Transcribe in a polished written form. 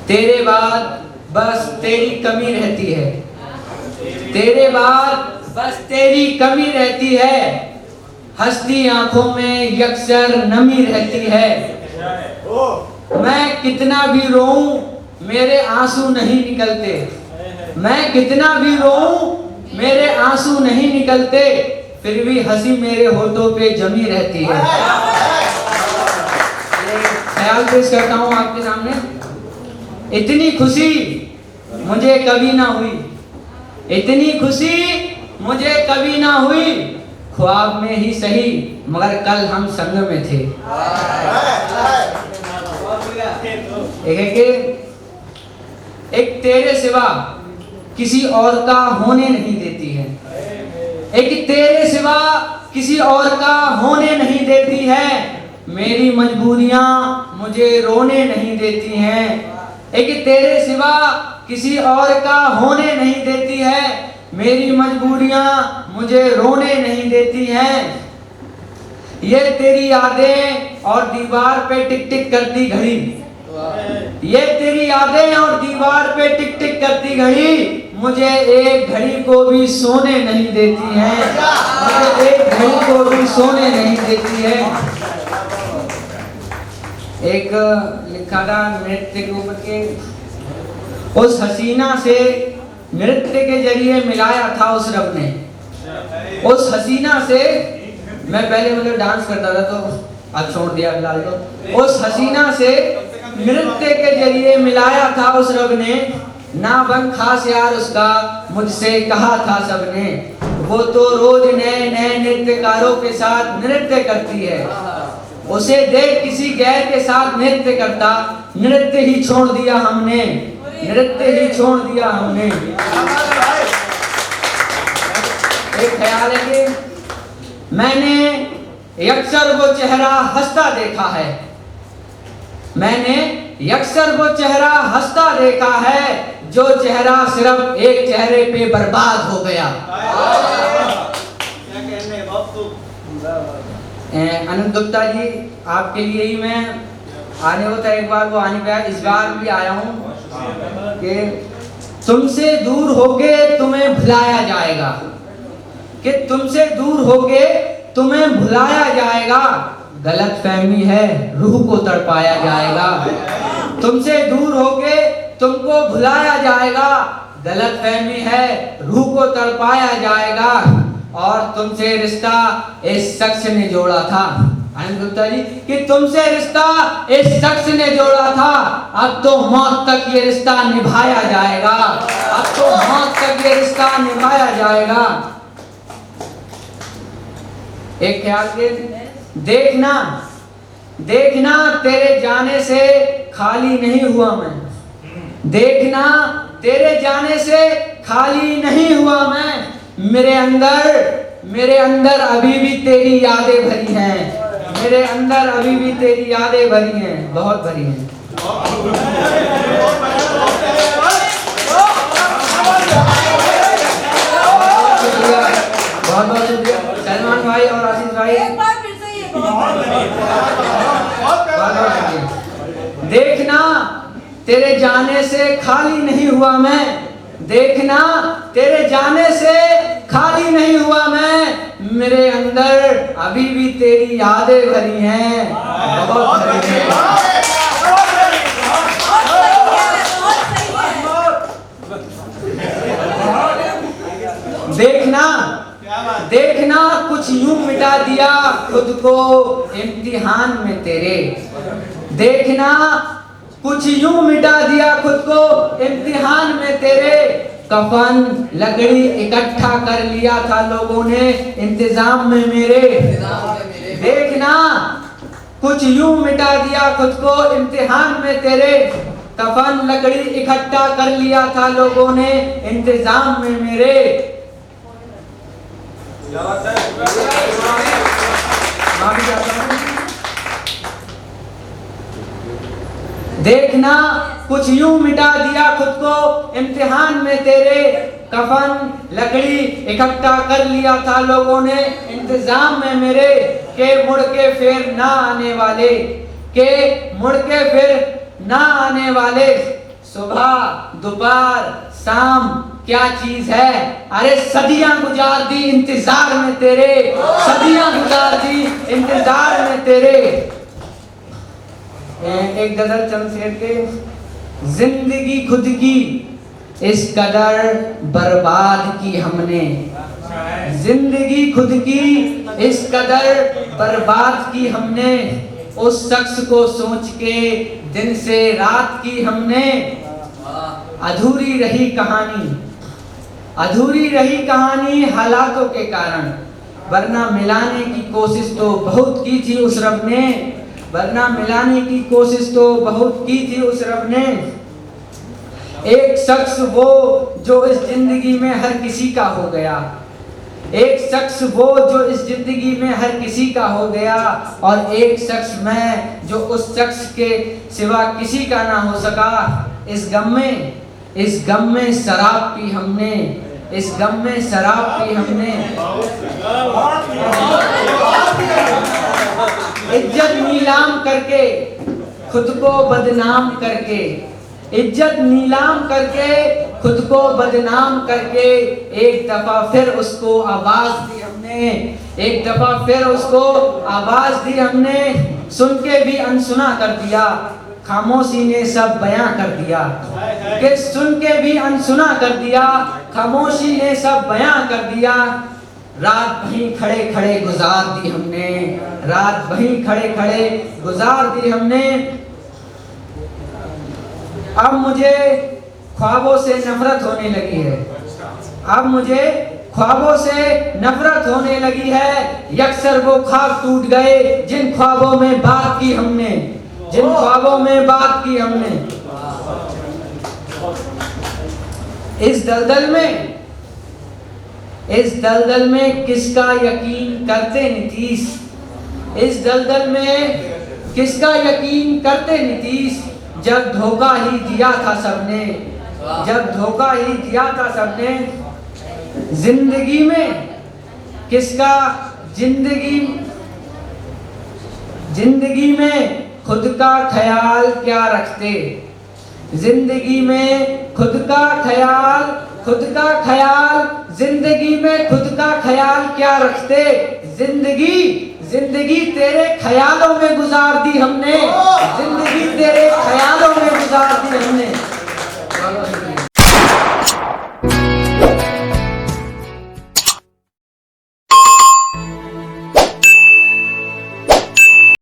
तेरे बाद बस तेरी कमी रहती है, तेरे बाद बस तेरी कमी रहती है, हंसती आंखों में यकसर नमी रहती है। मैं कितना भी रोऊं मेरे आंसू नहीं निकलते, मैं कितना भी रोऊं मेरे आंसू नहीं निकलते, फिर भी हंसी मेरे होठों पे जमी रहती है। ख्याल पेश करता हूं आपके सामने। इतनी खुशी मुझे कभी ना हुई, इतनी खुशी मुझे कभी ना हुई, ख्वाब में ही सही मगर कल हम संग में थे। एक तेरे सिवा किसी और का होने नहीं देती है, एक तेरे सिवा किसी और का होने नहीं देती है, मेरी मजबूरियां मुझे रोने नहीं देती हैं। एक तेरे सिवा किसी और का होने नहीं देती है, मेरी मजबूरियां मुझे रोने नहीं देती हैं। ये तेरी यादें और दीवार पे टिक टिक करती घड़ी, ये तेरी यादें और दीवार पे टिक टिक करती घड़ी, मुझे एक घड़ी को भी सोने नहीं देती हैं, मुझे एक घड़ी को भी सोने नहीं देती है। एक लिखा था नृत्य के ऊपर के, उस हसीना से नृत्य के जरिए मिलाया था उस रब ने, उस हसीना से, मैं पहले मतलब डांस करता था तो अब छोड़ दिया फिलहाल तो, उस हसीना से नृत्य के जरिए मिलाया था उस रब ने, ना बन खास यार उसका मुझसे कहा था सबने, वो तो रोज नए नए नृत्यकारों के साथ नृत्य करती है, उसे देख किसी गैर के साथ नृत्य करता, नृत्य ही छोड़ दिया हमने, नृत्य ही छोड़ दिया हमने। एक ख्याल है कि मैंने यकसर वो चेहरा हंसता देखा है, मैंने यकसर वो चेहरा हंसता देखा है, जो चेहरा सिर्फ एक चेहरे पे बर्बाद हो गया। अनंत गुप्ता जी, आपके लिए ही मैं आने को था, एक बार वो आने पे, इस बार भी आया हूँ कि तुमसे दूर होके तुम्हें भुलाया जाएगा, कि तुमसे दूर होके तुम्हें भुलाया जाएगा, गलत फहमी है रूह को तड़पाया जाएगा। तुमसे दूर होके तुमको भुलाया जाएगा, गलत फहमी है रूह को तड़पाया जाएगा, और तुमसे रिश्ता इस शख्स ने जोड़ा था, आनंद गुप्ता जी, कि तुमसे रिश्ता इस शख्स ने जोड़ा था, अब तो मौत तक ये रिश्ता निभाया जाएगा, अब तो मौत तक ये रिश्ता निभाया जाएगा। एक ख्याल के, देखना देखना तेरे जाने से खाली नहीं हुआ मैं, देखना तेरे जाने से खाली नहीं हुआ मैं, मेरे अंदर अभी भी तेरी यादें भरी हैं, मेरे अंदर अभी भी तेरी यादें भरी हैं, बहुत भरी हैं। बहुत बहुत शुक्रिया सलमान भाई और आशीष भाई, एक बार फिर से ये देखना तेरे जाने से खाली नहीं हुआ मैं, देखना तेरे जाने से खाली नहीं हुआ मैं, मेरे अंदर अभी भी तेरी यादें भरी हैं, बहुत भरी हैं। देखना देखना कुछ यूं मिटा दिया खुद को इम्तिहान में तेरे, देखना कुछ यूं मिटा दिया खुद को इम्तिहान में तेरे, कफन लकड़ी इकट्ठा कर लिया था लोगों ने इंतजाम में मेरे, देखना कुछ यूं मिटा दिया खुद को इम्तिहान में तेरे, कफन लकड़ी इकट्ठा कर लिया था लोगों ने इंतजाम में मेरे। देखना कुछ यूं मिटा दिया खुद को इम्तिहान में तेरे, कफन लकड़ी इकट्ठा कर लिया था लोगों ने इंतजाम में मेरे, के मुड़ के फिर ना आने वाले, के मुड़ के फिर ना आने वाले सुबह दोपहर शाम क्या चीज है। अरे सदियां गुजार दी इंतजार में तेरे, सदियां गुजार दी इंतजार में तेरे। एक गजल चमशेर के, जिंदगी खुद की इस कदर बर्बाद की हमने, जिंदगी खुद की इस कदर बर्बाद की हमने, उस शख्स को सोच के दिन से रात की हमने। अधूरी रही कहानी, अधूरी रही कहानी हालातों के कारण, वरना मिलाने की कोशिश तो बहुत की थी उस रब ने, वरना मिलाने की कोशिश तो बहुत की थी उस रब ने। एक शख्स वो जो इस जिंदगी में हर किसी का हो गया, एक शख्स वो जो इस जिंदगी में हर किसी का हो गया, और एक शख्स मैं जो उस शख्स के सिवा किसी का ना हो सका। इस गम में शराब पी हमने, इस गम में शराब पी हमने। इज्जत नीलाम करके खुद को बदनाम करके, इज्जत नीलाम करके खुद को बदनाम करके, एक दफा फिर उसको आवाज दी हमने, एक दफा फिर उसको आवाज दी हमने। सुन के भी अनसुना कर दिया, खामोशी ने सब बयां कर दिया, कि सुन के भी अनसुना कर दिया, खामोशी ने सब बयां कर दिया। रात वहीं खड़े खड़े गुजार दी हमने, रात वहीं खड़े खड़े गुजार दी हमने। अब मुझे ख्वाबों से नफरत होने लगी है, अब मुझे ख्वाबों से नफरत होने लगी है। यकसर वो ख्वाब टूट गए जिन ख्वाबों में बात की हमने, जिन ख्वाबों में बात की हमने। इस दलदल में किसका यकीन करते नीतीश, इस दलदल में किसका यकीन करते नीतीश। जब धोखा ही दिया था सबने, जब धोखा ही दिया था सबने। जिंदगी में किसका, जिंदगी में खुद का ख्याल क्या रखते, जिंदगी में खुद का ख्याल, खुद का ख्याल, जिंदगी में खुद का ख्याल क्या रखते। जिंदगी तेरे ख्यालों में गुजार दी हमने, जिंदगी तेरे ख्यालों में गुजार दी हमने।